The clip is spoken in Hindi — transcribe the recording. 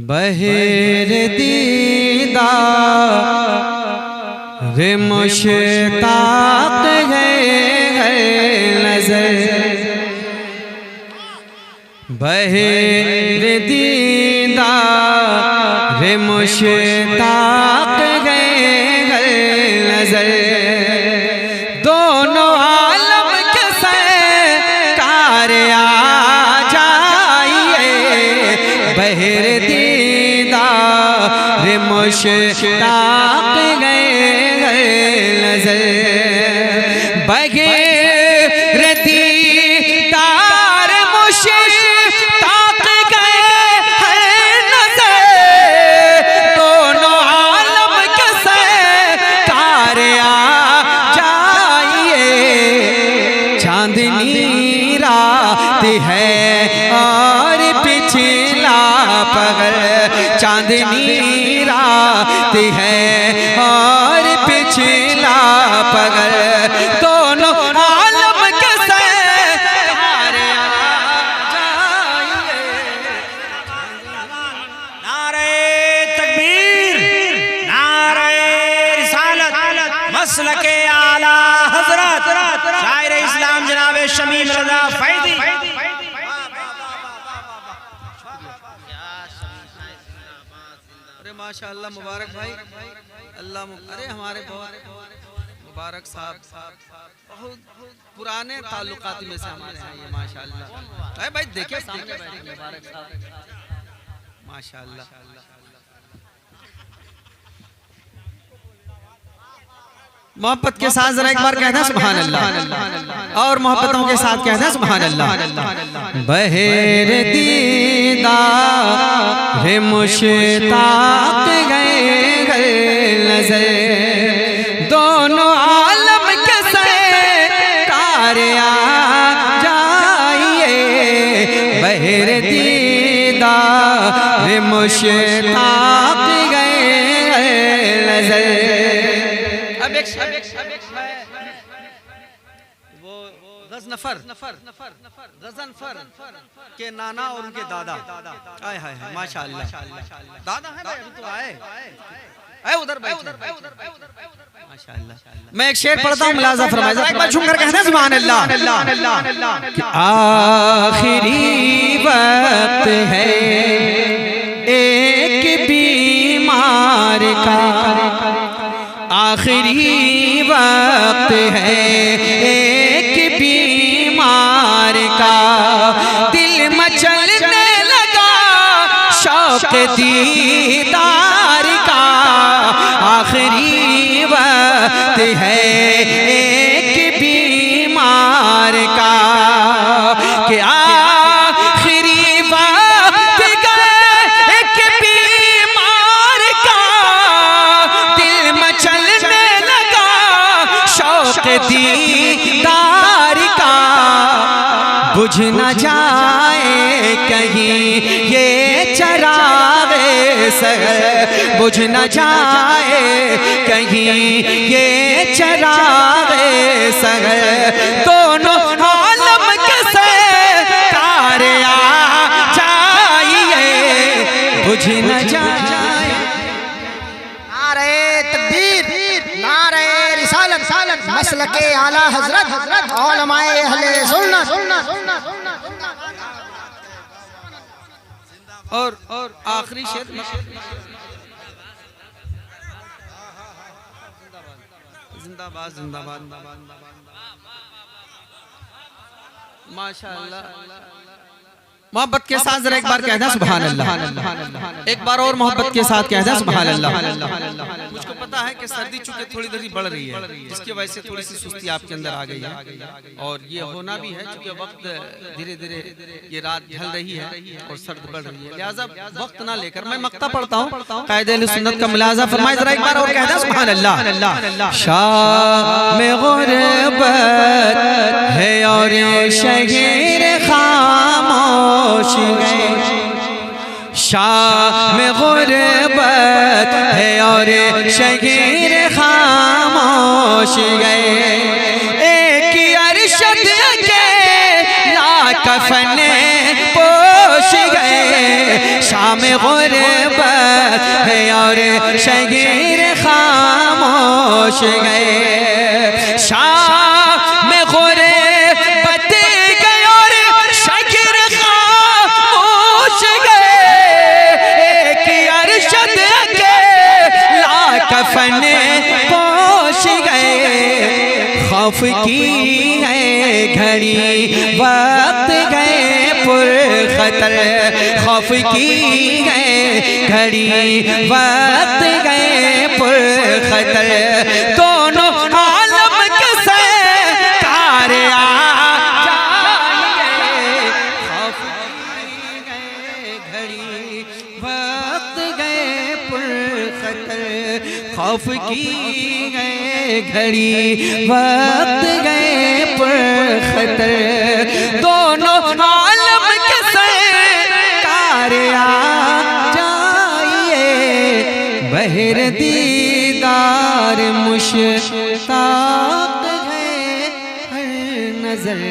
बहेर दीदार मुश्ताक है नजर, बहेर दीदार मुश्ताक है नजर। दोनों आलम के सरकार आ जाइए, बहेर दीदार मुश्ताक है नजर, बगैर दीदार मुश्ताक गए हैं नजर। दोनों आलम के सरकार आ जाइए, चांदनी रात है और पिछला पगल, चांदनी रात है और पिछला पगल, दोनों आलम के सरकार आ जाइए। नारे तकबीर, नारे रिसालत, मसलके आला हजरत शायर इस्लाम जनाब शमीम रज़ा फैदी। अरे माशाअल्लाह, मुबारक भाई, अल्लाह अरे हमारे मुबारक साहब बहुत पुराने ताल्लुकात में से हमारे हैं ये माशाअल्लाह। अरे भाई देखिए सामने बैठे मुबारक साहब, माशाअल्लाह। मोहब्बत के साथ जरा एक बार कहना सुभान अल्लाह, और मोहब्बतों के साथ कहना सुभान अल्लाह। बहेर दीदार मुश्ताक गए नजर, दोनों आलम के सरकार आ जाइए, बहेर दीदार मुश्ताक गए नजर। अब एक वो गजनफर के नाना और उनके दादा, आए हाय हाय माशाअल्लाह, दादा है भाई, अभी तो आए उधर माशाअल्लाह। मैं एक शेर पढ़ता हूँ, मुलाजा फरमाइए, एक बार झूम कर कहना सुभान अल्लाह। आखिरी वक्त है एक बीमार का, आखिरी वक्त है एक बीमार का, दिल मचलने लगा शौक दीदार का। आखिरी वक्त है एक बीमार का, कि आखिरी वक्त एक बीमार का, दिल मचलने लगा शौक दीदार का। बुझ न जाए कहीं ये चरागे सहर, बुझ न जाए कहीं ये चरागे सहर, दोनों आलम के सरकार आ जाइए, बुझ न जाए। नारे तकबीर, नारे रिसालत, मसलके आला हजरत उलमाए अहले सुन्नत। और आखिरी शेर जिंदाबाद जिंदाबाद माशाअल्लाह। मोहब्बत के साथ जरा एक बार कहना सुभान अल्लाह, एक बार और मोहब्बत के साथ कहना सुभान अल्लाह। मुझको पता है कि सर्दी चूंकि थोड़ी देरी बढ़ रही है, जिसकी वजह से थोड़ी सी सुस्ती आपके अंदर आ गई है, और ये होना भी है क्योंकि वक्त धीरे धीरे ये रात ढल रही है और सर्द बढ़ रही है, लिहाजा वक्त ना लेकर मैं मक्ता पढ़ता हूँ। कायदे अहले सुन्नत का मुलाजा फरमाए, जरा एक बार और कहना सुभान अल्लाह। शाम गुरबत है और शहर खामोश गए, शाम गुरबत है और शहर खामोश गए, एक अरशद के ला कफन पोश गए, शाम गुरबत है और शगीर खामोश गए, शाम गुरबत गए और शगीर खामोश गए, एक अरशद के ला कफन पोश गए। खौफ की है घड़ी वक्त गए पुरखतर, खौफ की है घड़ी वक्त गए पुरखतर, दोनों आलम के सरकार आ जाएंगे। खौफ की है घड़ी वक्त गए पुरखतर, खौफ की है घड़ी वक्त गए पुरखतर, दोनों आलम के सरकार आ जाइए। बहर दीदार मुश्ताक है हर नजर